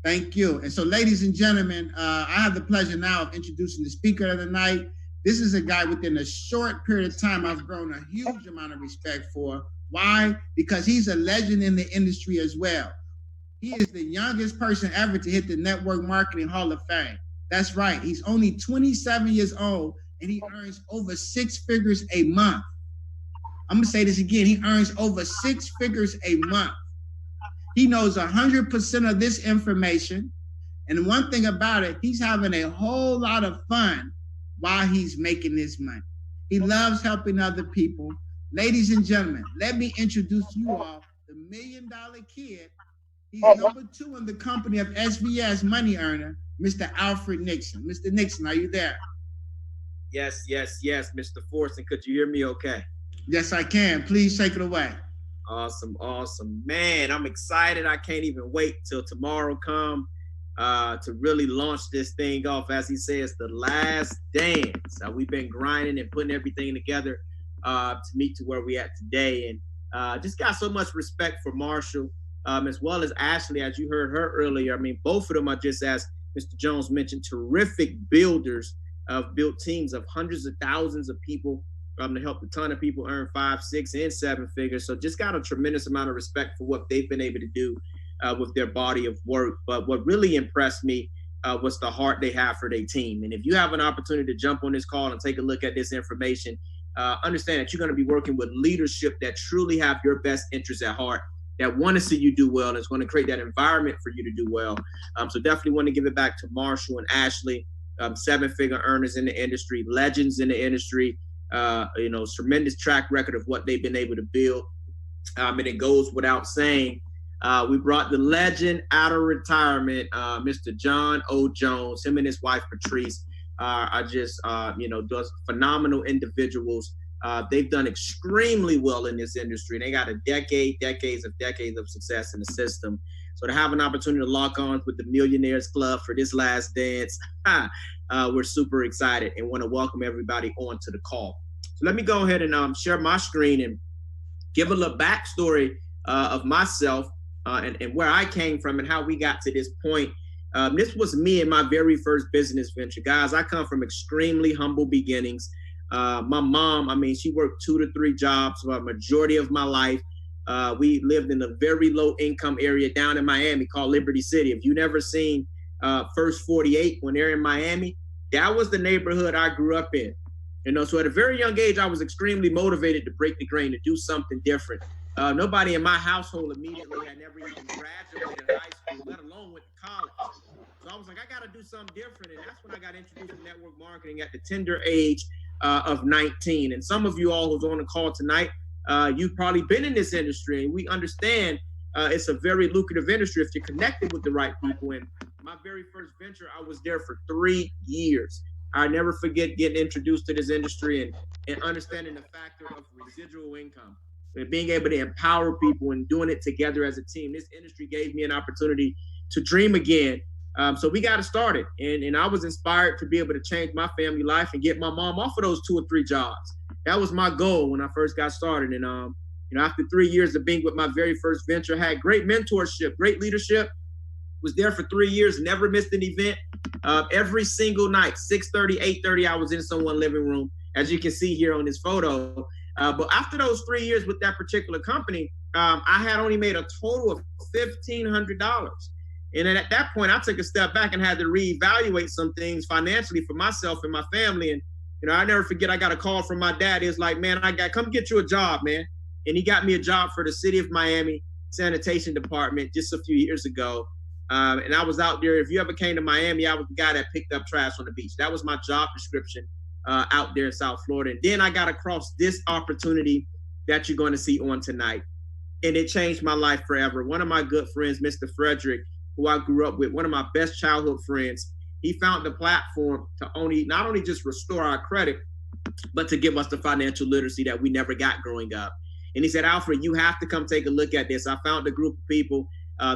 Thank you. And so, ladies and gentlemen, I have the pleasure now of introducing the speaker of the night. This is a guy within a short period of time I've grown a huge amount of respect for. Why? Because he's a legend in the industry as well. He is the youngest person ever to hit the Network Marketing Hall of Fame. That's right. He's only 27 years old and he earns over 6 figures a month. I'm going to say this again. He earns over 6 figures a month. He knows 100% of this information. And one thing about it, he's having a whole lot of fun while he's making this money. He loves helping other people. Ladies and gentlemen, let me introduce you all the $1 Million Kid. He's number 2 in the company of FES money earner, Mr. Alfred Nickson. Mr. Nickson, are you there? Yes, Mr. Forson. Could you hear me okay? Yes, I can. Please take it away. Awesome. Man, I'm excited. I can't even wait till tomorrow come to really launch this thing off. As he says, the last dance. We've been grinding and putting everything together to meet to where we at today. And just got so much respect for Marshall, as well as Ashley, as you heard her earlier. I mean, both of them are just, as Mr. Jones mentioned, terrific builders of built teams of hundreds of thousands of people to help a ton of people earn 5, 6, and 7 figures. So just got a tremendous amount of respect for what they've been able to do with their body of work. But what really impressed me was the heart they have for their team. And if you have an opportunity to jump on this call and take a look at this information, understand that you're going to be working with leadership that truly have your best interests at heart, that want to see you do well, and it's going to create that environment for you to do well. So definitely want to give it back to Marshall and Ashley, 7-figure earners in the industry, legends in the industry, tremendous track record of what they've been able to build. And it goes without saying, we brought the legend out of retirement, Mr. John O. Jones. Him and his wife, Patrice, are just, those phenomenal individuals. They've done extremely well in this industry. They got a decades of success in the system. So to have an opportunity to lock on with the Millionaires Club for this last dance, we're super excited and want to welcome everybody onto the call. So let me go ahead and share my screen and give a little backstory of myself and where I came from and how we got to this point. This was me in my very first business venture. Guys, I come from extremely humble beginnings. My mom, she worked 2 to 3 jobs for a majority of my life. We lived in a very low income area down in Miami called Liberty City. If you've never seen First 48 when they're in Miami, that was the neighborhood I grew up in. So at a very young age, I was extremely motivated to break the grain, to do something different. Nobody in my household immediately had never even graduated high school, let alone went to college. So I was like, I got to do something different. And that's when I got introduced to network marketing at the tender age of 19. And some of you all who's on the call tonight, you've probably been in this industry, and we understand it's a very lucrative industry if you're connected with the right people. And my very first venture, I was there for 3 years. I never forget getting introduced to this industry and understanding the factor of residual income and being able to empower people and doing it together as a team. This industry gave me an opportunity to dream again. So we got it started, and I was inspired to be able to change my family life and get my mom off of those 2 or 3 jobs. That was my goal when I first got started. And, after 3 years of being with my very first venture, I had great mentorship, great leadership, was there for 3 years, never missed an event. Every single night, 6:30, 8:30, I was in someone's living room, as you can see here on this photo. But after those 3 years with that particular company, I had only made a total of $1,500. And then at that point, I took a step back and had to reevaluate some things financially for myself and my family. And, I never forget, I got a call from my dad. He was like, man, come get you a job, man. And he got me a job for the city of Miami sanitation department just a few years ago. And I was out there. If you ever came to Miami, I was the guy that picked up trash on the beach. That was my job description out there in South Florida. And then I got across this opportunity that you're going to see on tonight. And it changed my life forever. One of my good friends, Mr. Frederick, who I grew up with, one of my best childhood friends, he found the platform to not only just restore our credit, but to give us the financial literacy that we never got growing up. And he said, Alfred, you have to come take a look at this. I found a group of people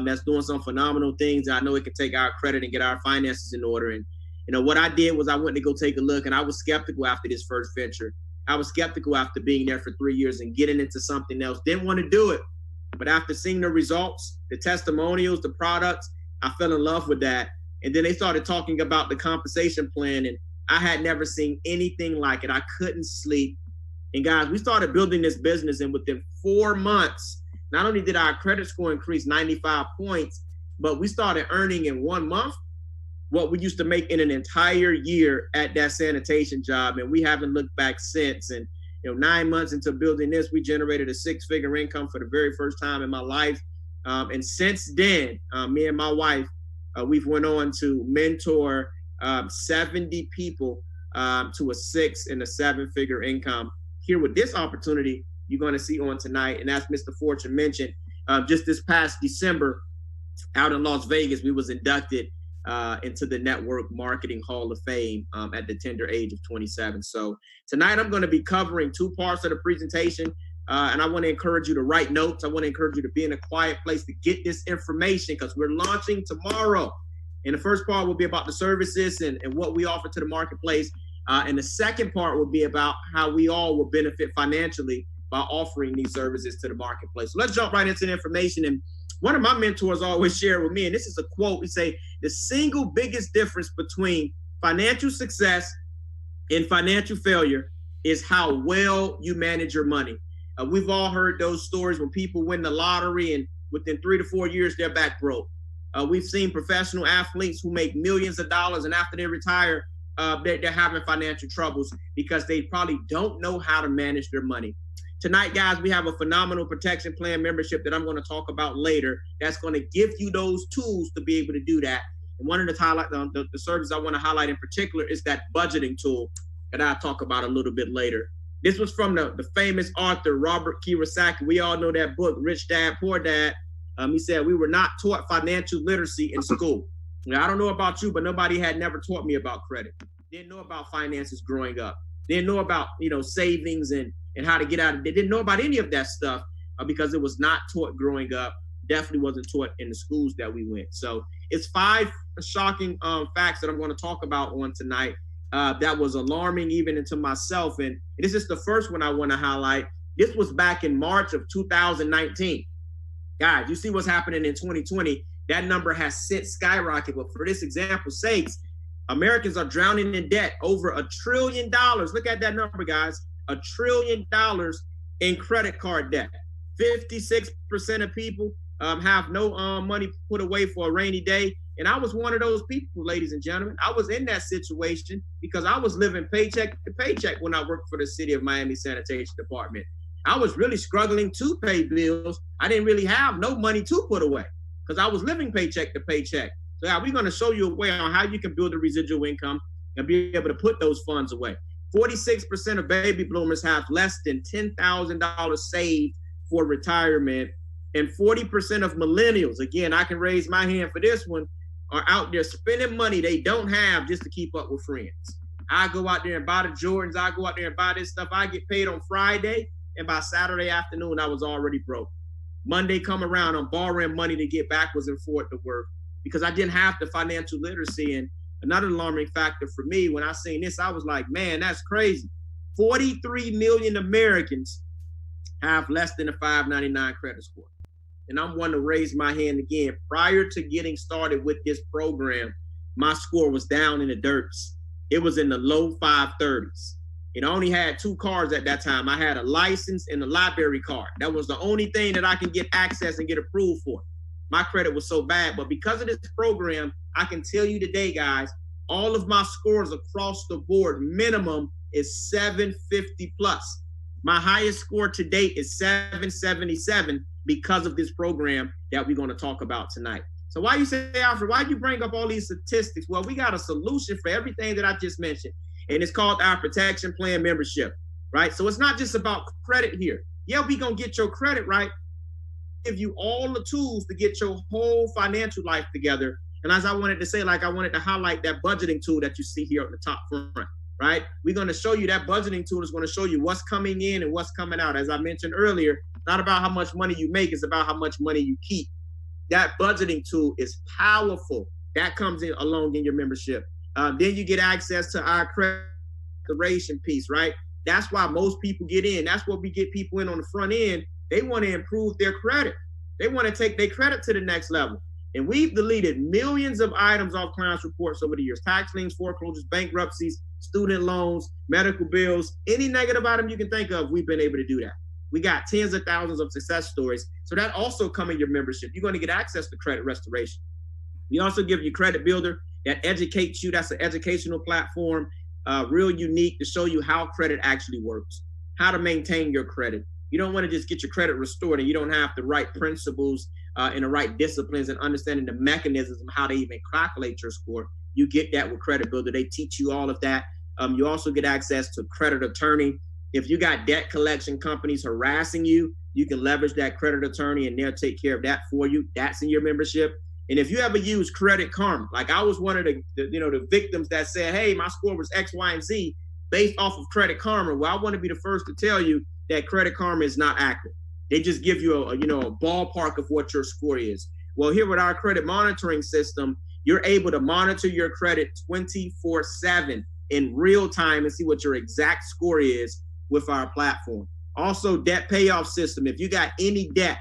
that's doing some phenomenal things. I know it can take our credit and get our finances in order. And, what I did was I went to go take a look, and I was skeptical after this first venture. I was skeptical after being there for 3 years and getting into something else. Didn't want to do it. But after seeing the results, the testimonials, the products, I fell in love with that. And then they started talking about the compensation plan, and I had never seen anything like it. I couldn't sleep. And guys, we started building this business, and within 4 months, not only did our credit score increase 95 points, but we started earning in 1 month what we used to make in an entire year at that sanitation job. And we haven't looked back since. And 9 months into building this, we generated a 6-figure income for the very first time in my life. And since then, me and my wife, we've went on to mentor 70 people to a 6- and 7-figure income. Here with this opportunity you're going to see on tonight, and as Mr. Fortune mentioned, just this past December out in Las Vegas, we was inducted into the Network Marketing Hall of Fame at the tender age of 27. So tonight I'm going to be covering 2 parts of the presentation, and I want to encourage you to write notes. I want to encourage you to be in a quiet place to get this information, because we're launching tomorrow. And the first part will be about the services and what we offer to the marketplace. And the second part will be about how we all will benefit financially by offering these services to the marketplace. So let's jump right into the information. And one of my mentors always share with me, and this is a quote, we say, the single biggest difference between financial success and financial failure is how well you manage your money. We've all heard those stories when people win the lottery and within 3 to 4 years, they're back broke. We've seen professional athletes who make millions of dollars, and after they retire, they're having financial troubles because they probably don't know how to manage their money. Tonight, guys, we have a phenomenal protection plan membership that I'm going to talk about later that's going to give you those tools to be able to do that. And one of the services I want to highlight in particular is that budgeting tool that I'll talk about a little bit later. This was from the famous author, Robert Kiyosaki. We all know that book, Rich Dad, Poor Dad. He said, we were not taught financial literacy in school. Now, I don't know about you, but nobody had never taught me about credit. Didn't know about finances growing up. Didn't know about, savings and how to get out of it. They didn't know about any of that stuff because it was not taught growing up. Definitely wasn't taught in the schools that we went. So it's 5 shocking facts that I'm going to talk about on tonight that was alarming even into myself. And this is the first one I want to highlight. This was back in March of 2019. Guys, you see what's happening in 2020. That number has since skyrocketed. But for this example's sakes, Americans are drowning in debt, over $1 trillion. Look at that number, guys. $1 trillion in credit card debt. 56% of people have no money put away for a rainy day. And I was one of those people, ladies and gentlemen. I was in that situation because I was living paycheck to paycheck when I worked for the City of Miami Sanitation Department. I was really struggling to pay bills. I didn't really have no money to put away because I was living paycheck to paycheck. So we're going to show you a way on how you can build a residual income and be able to put those funds away. 46% of baby bloomers have less than $10,000 saved for retirement. And 40% of millennials, again, I can raise my hand for this one, are out there spending money they don't have just to keep up with friends. I go out there and buy the Jordans. I go out there and buy this stuff. I get paid on Friday, and by Saturday afternoon, I was already broke. Monday come around, I'm borrowing money to get backwards and forward to work because I didn't have the financial literacy. And another alarming factor for me, when I seen this, I was like, man, that's crazy. 43 million Americans have less than a 599 credit score. And I'm one to raise my hand again. Prior to getting started with this program, my score was down in the dirts. It was in the low 530s. And I only had 2 cars at that time. I had a license and a library card. That was the only thing that I can get access and get approved for. My credit was so bad. But because of this program, I can tell you today, guys, all of my scores across the board, minimum is 750 plus. My highest score to date is 777 because of this program that we're going to talk about tonight. So why you say, Alfred, why you bring up all these statistics? Well, we got a solution for everything that I just mentioned. And it's called our protection plan membership, right? So it's not just about credit here. Yeah, we gonna get your credit right, give you all the tools to get your whole financial life together. And as I wanted to say, I wanted to highlight that budgeting tool that you see here at the top front, right? We're gonna show you that budgeting tool is gonna show you what's coming in and what's coming out. As I mentioned earlier, not about how much money you make, it's about how much money you keep. That budgeting tool is powerful. That comes in along in your membership. Then you get access to our credit restoration piece, right? That's why most people get in. That's what we get people in on the front end. They want to improve their credit. They want to take their credit to the next level. And we've deleted millions of items off clients' reports over the years. Tax liens, foreclosures, bankruptcies, student loans, medical bills, any negative item you can think of, we've been able to do that. We got tens of thousands of success stories. So that also come in your membership. You're going to get access to credit restoration. We also give you Credit Builder that educates you. That's an educational platform, real unique to show you how credit actually works, how to maintain your credit. You don't want to just get your credit restored and you don't have the right principles and the right disciplines and understanding the mechanisms of how they even calculate your score. You get that with Credit Builder. They teach you all of that. You also get access to credit attorney. If you got debt collection companies harassing you, you can leverage that credit attorney and they'll take care of that for you. That's in your membership. And if you ever use Credit Karma, like I was one of the victims that said, hey, my score was X, Y, and Z based off of Credit Karma. Well, I want to be the first to tell you that Credit Karma is not accurate. They just give you a ballpark of what your score is. Well, here with our credit monitoring system, you're able to monitor your credit 24/7 in real time and see what your exact score is with our platform. Also, debt payoff system. If you got any debt,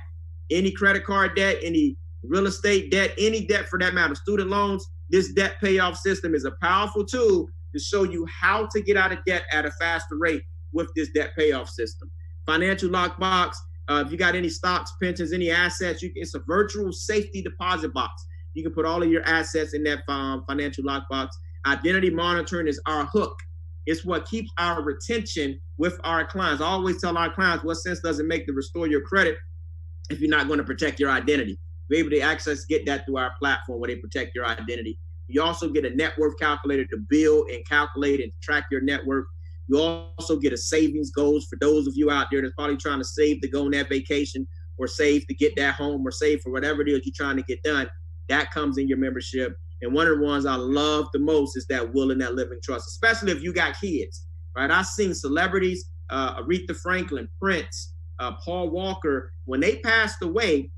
any credit card debt, any real estate debt, any debt for that matter, student loans, this debt payoff system is a powerful tool to show you how to get out of debt at a faster rate with this debt payoff system. Financial lockbox. If you got any stocks, pensions, any assets, it's a virtual safety deposit box. You can put all of your assets in that financial lockbox. Identity monitoring is our hook. It's what keeps our retention with our clients. I always tell our clients, what sense does it make to restore your credit if you're not going to protect your identity? We're able to get that through our platform where they protect your identity. You also get a net worth calculator to build and calculate and track your net worth. You also get a savings goals for those of you out there that's probably trying to save to go on that vacation or save to get that home or save for whatever it is you're trying to get done. That comes in your membership. And one of the ones I love the most is that will and that living trust, especially if you got kids, right? I've seen celebrities, Aretha Franklin, Prince, Paul Walker, when they passed away,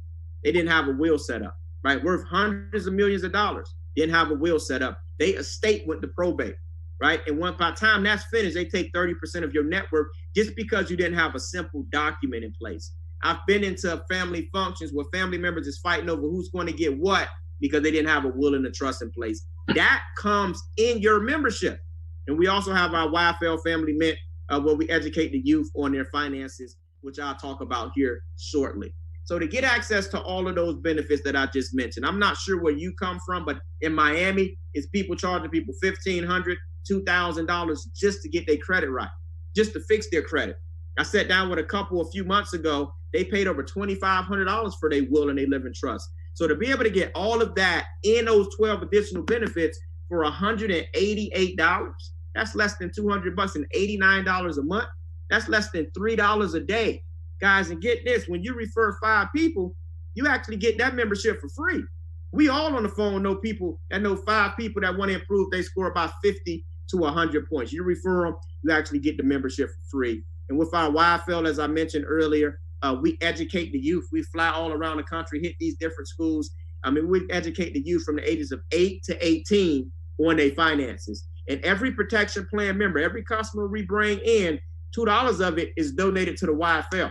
they didn't have a will set up, right? Worth hundreds of millions of dollars. Didn't have a will set up. They estate went to probate, right? And by the time that's finished, they take 30% of your net worth just because you didn't have a simple document in place. I've been into family functions where family members is fighting over who's going to get what because they didn't have a will and a trust in place. That comes in your membership. And we also have our YFL Family Mint where we educate the youth on their finances, which I'll talk about here shortly. So to get access to all of those benefits that I just mentioned, I'm not sure where you come from, but in Miami, it's people charging people $1,500, $2,000 just to get their credit right, just to fix their credit. I sat down with a couple a few months ago. They paid over $2,500 for their will and their living trust. So to be able to get all of that in those 12 additional benefits for $188, that's less than $200 and $89 a month. That's less than $3 a day. Guys, and get this, when you refer 5 people, you actually get that membership for free. We all on the phone know people that know 5 people that want to improve their score about 50 to 100 points. You refer them, you actually get the membership for free. And with our YFL, as I mentioned earlier, we educate the youth. We fly all around the country, hit these different schools. We educate the youth from the ages of 8 to 18 on their finances. And every protection plan member, every customer we bring in, $2 of it is donated to the YFL,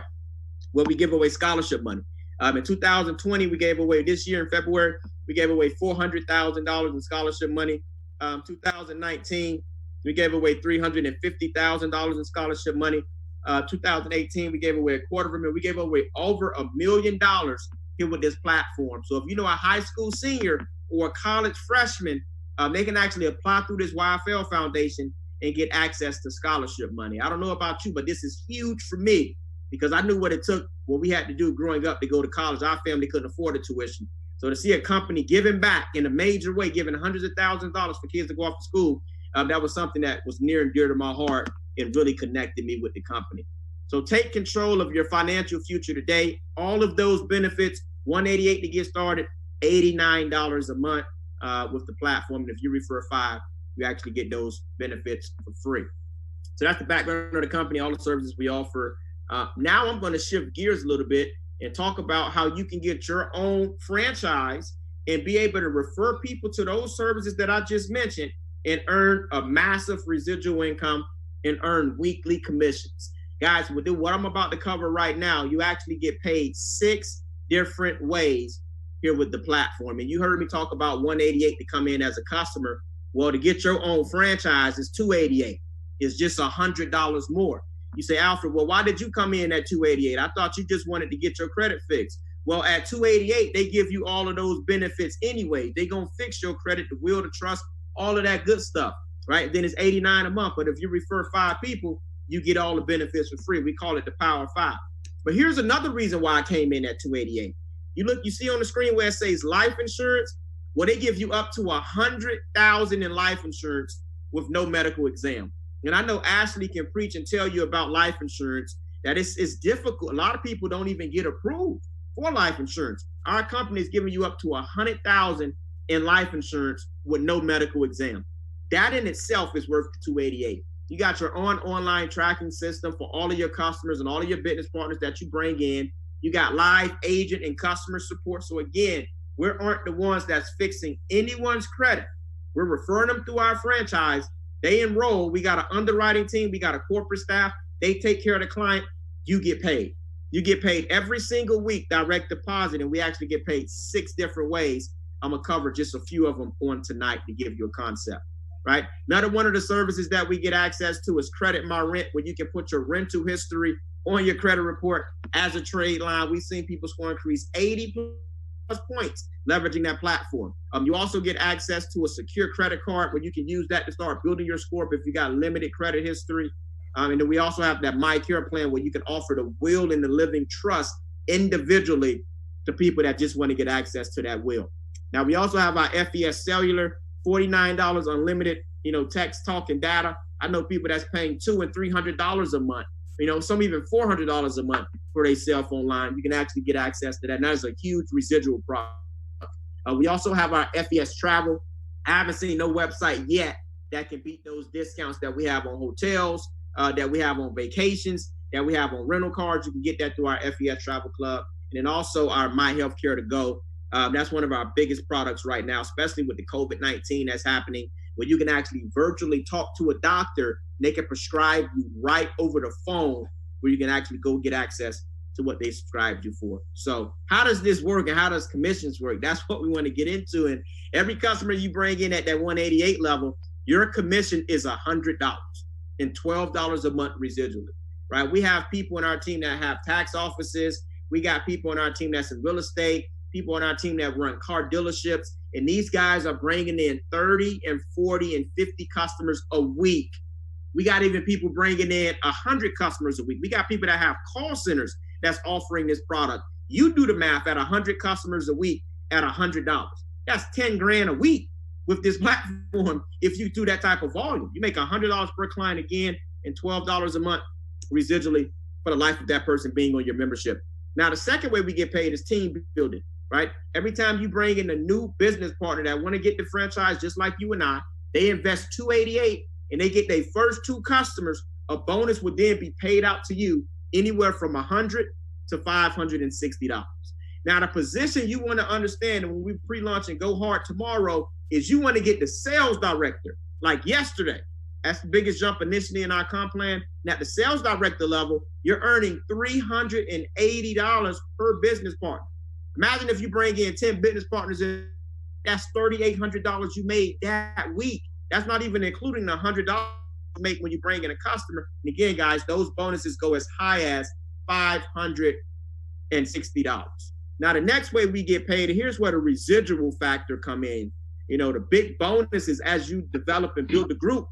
where we give away scholarship money. In 2020, we gave away, this year in February, we gave away $400,000 in scholarship money. 2019, we gave away $350,000 in scholarship money. 2018, we gave away $250,000. We gave away over $1 million here with this platform. So if you know a high school senior or a college freshman, they can actually apply through this YFL Foundation and get access to scholarship money. I don't know about you, but this is huge for me because I knew what it took, what we had to do growing up to go to college. Our family couldn't afford the tuition. So to see a company giving back in a major way, giving hundreds of thousands of dollars for kids to go off to school, that was something that was near and dear to my heart and really connected me with the company. So take control of your financial future today. All of those benefits, $188 to get started, $89 a month with the platform. And if you refer 5, you actually get those benefits for free. So that's the background of the company, all the services we offer. Now I'm going to shift gears a little bit and talk about how you can get your own franchise and be able to refer people to those services that I just mentioned and earn a massive residual income and earn weekly commissions. Guys, with what I'm about to cover right now, you actually get paid 6 different ways here with the platform. And you heard me talk about $188 to come in as a customer. Well, to get your own franchise is $288. It's just $100 more. You say, Alfred, well, why did you come in at $288? I thought you just wanted to get your credit fixed. Well, at $288, they give you all of those benefits anyway. They're going to fix your credit, the will, the trust, all of that good stuff, right? Then it's $89 a month. But if you refer 5 people, you get all the benefits for free. We call it the Power of 5. But here's another reason why I came in at $288. You see on the screen where it says life insurance. Well, they give you up to $100,000 in life insurance with no medical exam. And I know Ashley can preach and tell you about life insurance, that it's difficult. A lot of people don't even get approved for life insurance. Our company is giving you up to $100,000 in life insurance with no medical exam. That in itself is worth $288. You got your online tracking system for all of your customers and all of your business partners that you bring in. You got live agent and customer support. So again, we aren't the ones that's fixing anyone's credit. We're referring them through our franchise. They enroll. We got an underwriting team. We got a corporate staff. They take care of the client. You get paid. You get paid every single week, direct deposit, and we actually get paid 6 different ways. I'm going to cover just a few of them on tonight to give you a concept, right? Another one of the services that we get access to is Credit My Rent, where you can put your rental history on your credit report as a trade line. We've seen people score increase 80 plus points leveraging that platform. You also get access to a secure credit card where you can use that to start building your score if you got limited credit history. And then we also have that My Care plan where you can offer the will and the living trust individually to people that just want to get access to that will. Now, we also have our FES Cellular, $49 unlimited, text, talk, and data. I know people that's paying $200 and $300 a month, some even $400 a month for their cell phone line. You can actually get access to that. And that is a huge residual product. We also have our FES Travel. I haven't seen no website yet that can beat those discounts that we have on hotels, that we have on vacations, that we have on rental cars. You can get that through our FES Travel Club. And then also our My Healthcare to Go. That's one of our biggest products right now, especially with the COVID-19 that's happening, where you can actually virtually talk to a doctor. They can prescribe you right over the phone, where you can actually go get access to what they subscribed you for. So how does this work and how does commissions work? That's what we want to get into. And every customer you bring in at that 188 level, your commission is $100 and $12 a month residually, right? We have people in our team that have tax offices. We got people in our team that's in real estate, people on our team that run car dealerships. And these guys are bringing in 30 and 40 and 50 customers a week. We got even people bringing in 100 customers a week. We got people that have call centers that's offering this product. You do the math at 100 customers a week at $100. That's 10 grand a week with this platform. If you do that type of volume, you make $100 per client again and $12 a month residually for the life of that person being on your membership. Now, the second way we get paid is team building, right? Every time you bring in a new business partner that want to get the franchise just like you and I, they invest $288 and they get their first 2 customers. A bonus would then be paid out to you anywhere from $100 to $560. Now, the position you want to understand, and when we pre-launch and go hard tomorrow, is you want to get the sales director like yesterday. That's the biggest jump initially in our comp plan. Now, at the sales director level, you're earning $380 per business partner. Imagine if you bring in 10 business partners in, that's $3,800 you made that week. That's not even including the $100 you make when you bring in a customer. And again, guys, those bonuses go as high as $560. Now, the next way we get paid, and here's where the residual factor come in. The big bonus is as you develop and build the group,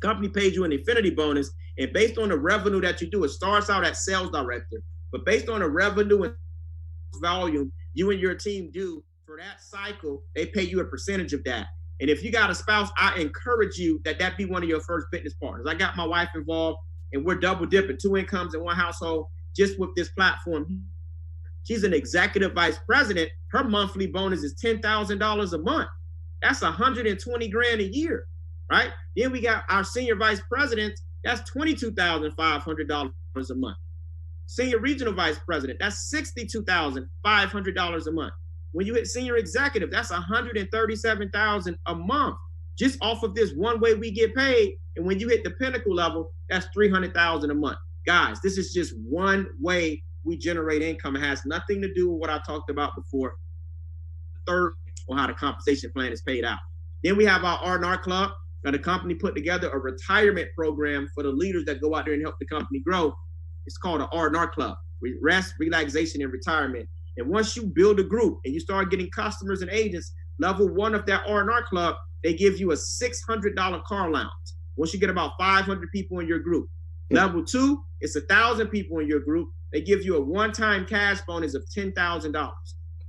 company pays you an infinity bonus. And based on the revenue that you do, it starts out at sales director. But based on the revenue and volume you and your team do for that cycle, they pay you a percentage of that. And if you got a spouse, I encourage you that be one of your first business partners. I got my wife involved, and we're double dipping, 2 incomes in one household just with this platform. She's an executive vice president. Her monthly bonus is $10,000 a month. That's 120 grand a year, right? Then we got our senior vice president. That's $22,500 a month. Senior regional vice president, that's $62,500 a month. When you hit senior executive, that's $137,000 a month, just off of this one way we get paid. And when you hit the pinnacle level, that's $300,000 a month. Guys, this is just one way we generate income. It has nothing to do with what I talked about before. the third on how the compensation plan is paid out. Then we have our R&R Club. Now, the company put together a retirement program for the leaders that go out there and help the company grow. It's called an R&R Club, rest, relaxation, and retirement. And once you build a group and you start getting customers and agents, level 1 of that R&R Club, they give you a $600 car allowance. Once you get about 500 people in your group. Level 2, it's 1,000 people in your group. They give you a one-time cash bonus of $10,000.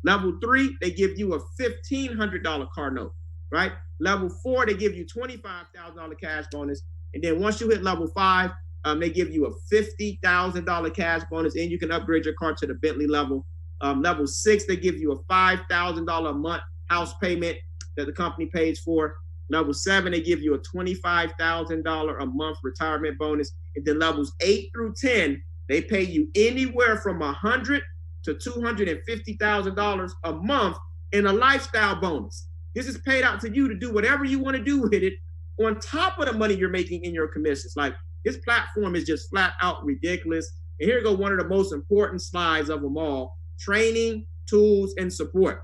Level 3, they give you a $1,500 car note, right? Level 4, they give you $25,000 cash bonus. And then once you hit level 5, they give you a $50,000 cash bonus, and you can upgrade your car to the Bentley level. Level 6, they give you a $5,000 a month house payment that the company pays for. Level 7, they give you a $25,000 a month retirement bonus. And then levels 8 through 10, they pay you anywhere from $100,000 to $250,000 a month in a lifestyle bonus. This is paid out to you to do whatever you want to do with it on top of the money you're making in your commissions. Like, this platform is just flat out ridiculous. And here go one of the most important slides of them all: training, tools, and support.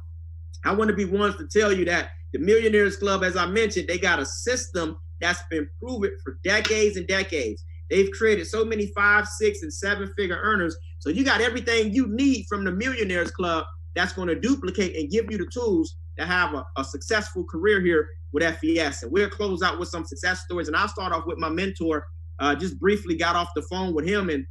I want to be ones to tell you that the Millionaires Club, as I mentioned, they got a system that's been proven for decades and decades. They've created so many 5, 6, and 7-figure earners. So you got everything you need from the Millionaires Club that's going to duplicate and give you the tools to have a successful career here with FES. And we'll close out with some success stories. And I'll start off with my mentor. Just briefly got off the phone with him, and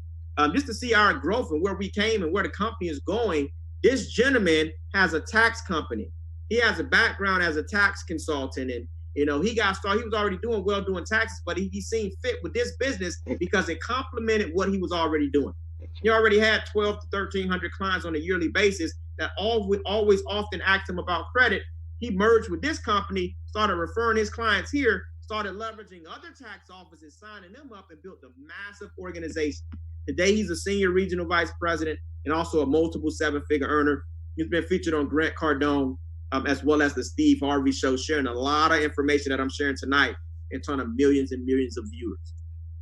just to see our growth and where we came and where the company is going. This gentleman has a tax company. He has a background as a tax consultant, and he got started. He was already doing taxes, but he seen fit with this business because it complemented what he was already doing. He already had 1,200 to 1,300 clients on a yearly basis that always often asked him about credit. He merged with this company, started referring his clients here, started leveraging other tax offices, signing them up, and built a massive organization. Today, he's a senior regional vice president and also a multiple 7-figure earner. He's been featured on Grant Cardone, as well as the Steve Harvey Show, sharing a lot of information that I'm sharing tonight in front of millions and millions of viewers.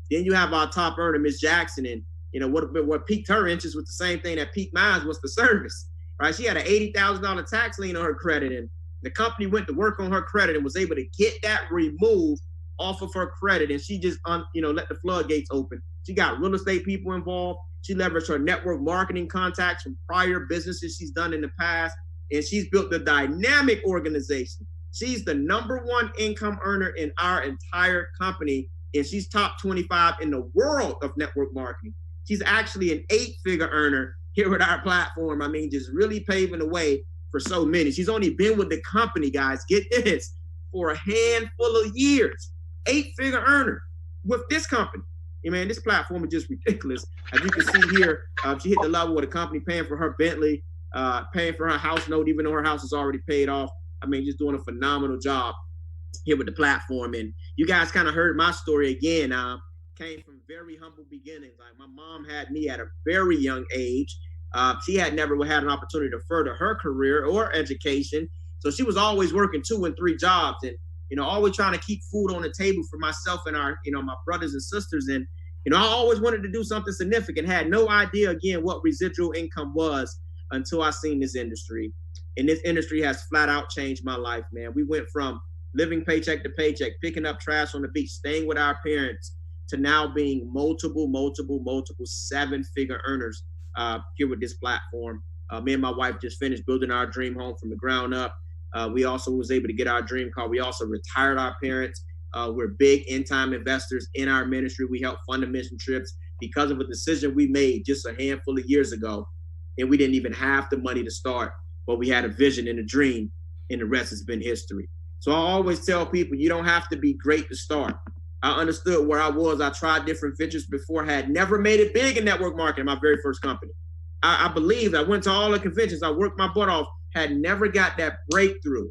Then you have our top earner, Ms. Jackson, and what piqued her interest was the same thing that piqued mine, was the service, right? She had an $80,000 tax lien on her credit, and the company went to work on her credit and was able to get that removed off of her credit, and she just let the floodgates open. She got real estate people involved. She leveraged her network marketing contacts from prior businesses she's done in the past, and she's built a dynamic organization. She's the #1 income earner in our entire company, and she's top 25 in the world of network marketing. She's actually an 8-figure earner here with our platform. I mean, just really paving the way for so many. She's only been with the company, guys, get this, for a handful of years. 8-figure earner with this company. Man, this platform is just ridiculous. As you can see here, she hit the level with the company paying for her Bentley, paying for her house note, even though her house is already paid off. I mean, just doing a phenomenal job here with the platform. And you guys kind of heard my story again. Came from very humble beginnings. Like, my mom had me at a very young age. She had never had an opportunity to further her career or education. So she was always working 2 and 3 jobs, and always trying to keep food on the table for myself and our, my brothers and sisters. And, I always wanted to do something significant. Had no idea, again, what residual income was until I seen this industry. And this industry has flat out changed my life, man. We went from living paycheck to paycheck, picking up trash on the beach, staying with our parents, to now being multiple 7-figure earners here with this platform. Me and my wife just finished building our dream home from the ground up. We also was able to get our dream car. We also retired our parents. We're big in-time investors in our ministry. We help fund the mission trips because of a decision we made just a handful of years ago. And we didn't even have the money to start, but we had a vision and a dream, and the rest has been history. So I always tell people, you don't have to be great to start. I understood where I was. I tried different ventures before, had never made it big in network marketing, my very first company. I believed. I went to all the conventions. I worked my butt off, had never got that breakthrough.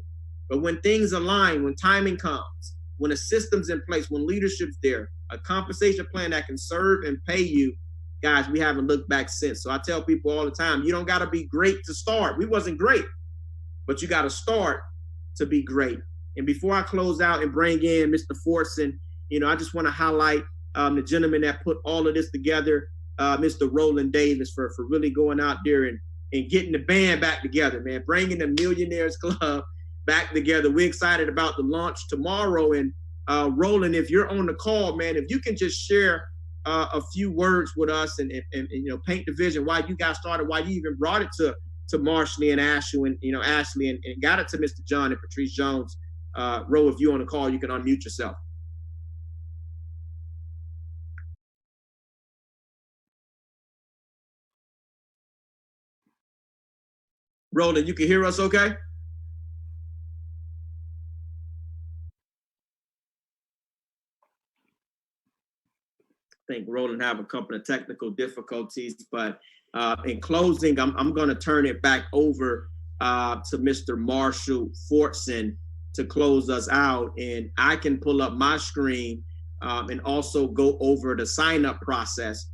But when things align, when timing comes, when a system's in place, when leadership's there, a compensation plan that can serve and pay you, guys, we haven't looked back since. So I tell people all the time, you don't got to be great to start. We wasn't great, but you got to start to be great. And before I close out and bring in Mr. Fortson, I just want to highlight the gentleman that put all of this together, Mr. Roland Davis, for really going out there and and getting the band back together, man, bringing the Millionaires Club back together. We're excited about the launch tomorrow. And Roland, if you're on the call, man, if you can just share a few words with us and you know, paint the vision, why you got started, why you even brought it to Marshley and Ashley and, you know, Ashley and got it to Mr. John and Patrice Jones. Ro, if you're on the call, you can unmute yourself. Roland, you can hear us okay? I think Roland have a couple of technical difficulties, but in closing, I'm going to turn it back over to Mr. Marshall Fortson to close us out. And I can pull up my screen and also go over the sign-up process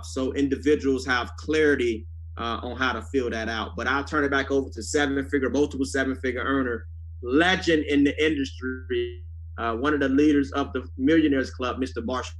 so individuals have clarity on how to fill that out. But I'll turn it back over to multiple seven-figure earner, legend in the industry, one of the leaders of the Millionaires Club, Mr. Marshall.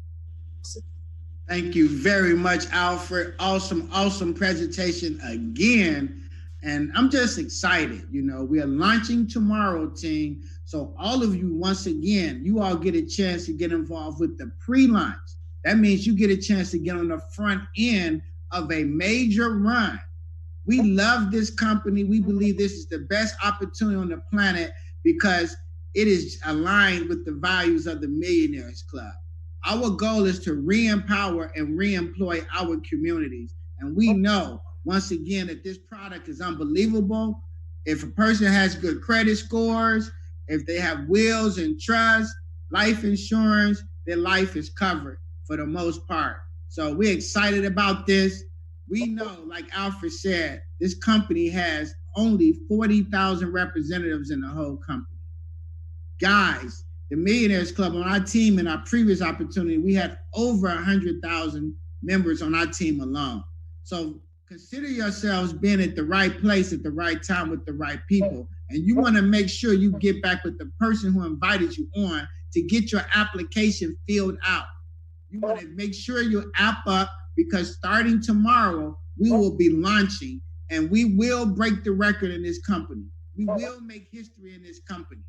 Thank you very much, Alfred. Awesome presentation again. And I'm just excited. You know, we are launching tomorrow, team. So all of you, once again, you all get a chance to get involved with the pre-launch. That means you get a chance to get on the front end of a major run. We love this company. We believe this is the best opportunity on the planet because it is aligned with the values of the Millionaires Club. Our goal is to re-empower and re-employ our communities. And we know, once again, that this product is unbelievable. If a person has good credit scores, if they have wills and trust, life insurance, their life is covered for the most part. So we're excited about this. We know, like Alfred said, this company has only 40,000 representatives in the whole company. Guys, the Millionaires Club on our team in our previous opportunity, we had over 100,000 members on our team alone. So consider yourselves being at the right place at the right time with the right people. And you want to make sure you get back with the person who invited you on to get your application filled out. You want to make sure you app up because starting tomorrow, we will be launching and we will break the record in this company. We will make history in this company.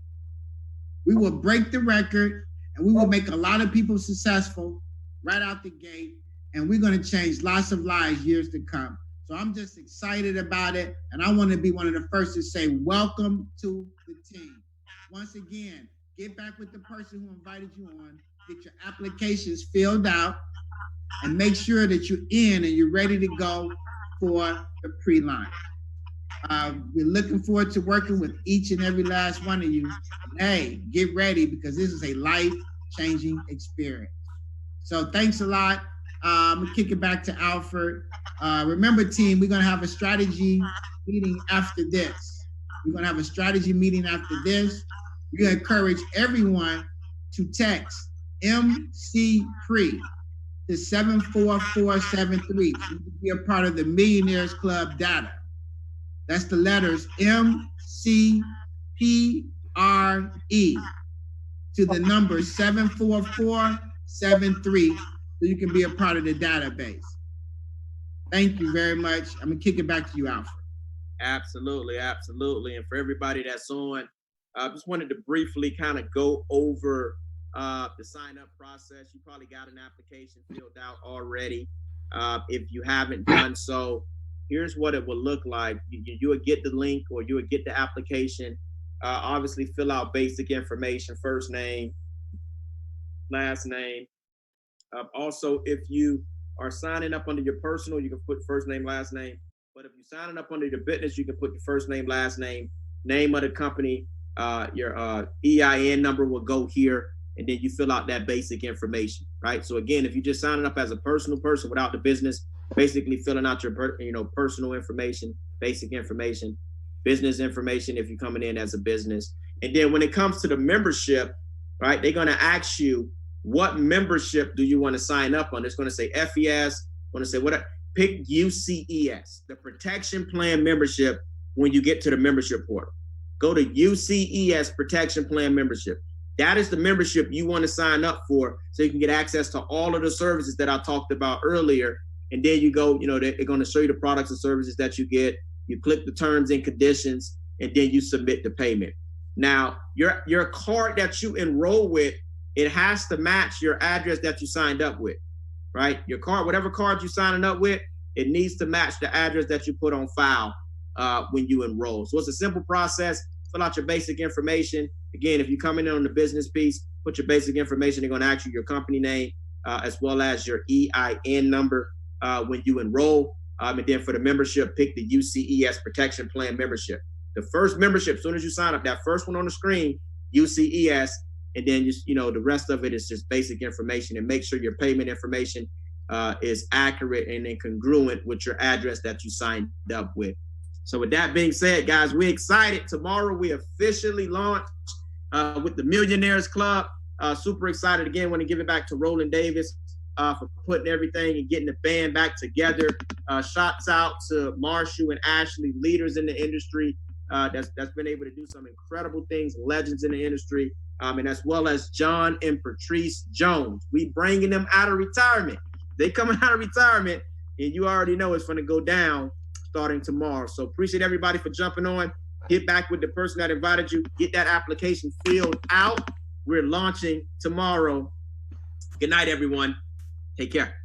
We will break the record and we will make a lot of people successful right out the gate. And we're going to change lots of lives years to come. So I'm just excited about it. And I want to be one of the first to say, welcome to the team. Once again, get back with the person who invited you on, get your applications filled out, and make sure that you're in and you're ready to go for the pre-launch. We're looking forward to working with each and every last one of you. And hey, get ready because this is a life-changing experience. So thanks a lot. I'm gonna kick it back to Alfred. Remember, team, we're gonna have a strategy meeting after this. We're gonna have a strategy meeting after this. We're gonna encourage everyone to text MC PRE to 74473 to be a part of the Millionaires Club data. That's the letters MCPRE to the number 74473 so you can be a part of the database. Thank you very much. I'm gonna kick it back to you, Alfred. Absolutely. And for everybody that's on, I just wanted to briefly kind of go over the sign-up process. You probably got an application filled out already. If you haven't done so, here's what it will look like. You would get the link or you would get the application. Obviously, fill out basic information, first name, last name. Also, if you are signing up under your personal, you can put first name, last name. But if you're signing up under your business, you can put your first name, last name of the company. Your EIN number will go here, and then you fill out that basic information, right? So again, if you're just signing up as a personal person without the business, basically filling out your personal information, basic information, business information if you're coming in as a business. And then when it comes to the membership, right, they're going to ask you, what membership do you want to sign up on? It's going to say FES, going to say pick UCES, the protection plan membership. When you get to the membership portal, go to UCES protection plan membership. That is the membership you want to sign up for so you can get access to all of the services that I talked about earlier and then you go, they're going to show you the products and services that you get. You click the terms and conditions, and then you submit the payment. Now, your card that you enroll with, it has to match your address that you signed up with, right? Your card, whatever card you're signing up with, it needs to match the address that you put on file when you enroll. So it's a simple process. Fill out your basic information. Again, if you come in on the business piece, put your basic information. They're going to ask you your company name as well as your EIN number when you enroll. And then for the membership, pick the UCES Protection Plan membership. The first membership, as soon as you sign up, that first one on the screen, UCES, and then the rest of it is just basic information, and make sure your payment information is accurate and then congruent with your address that you signed up with. So with that being said, guys, we're excited. Tomorrow we officially launch with the Millionaires Club. Super excited. Again, want to give it back to Roland Davis for putting everything and getting the band back together. Shouts out to Marshall and Ashley, leaders in the industry that's been able to do some incredible things, legends in the industry, and as well as John and Patrice Jones. We bringing them out of retirement. They coming out of retirement, and you already know it's going to go down starting tomorrow. So appreciate everybody for jumping on. Get back with the person that invited you. Get that application filled out. We're launching tomorrow. Good night, everyone. Take care.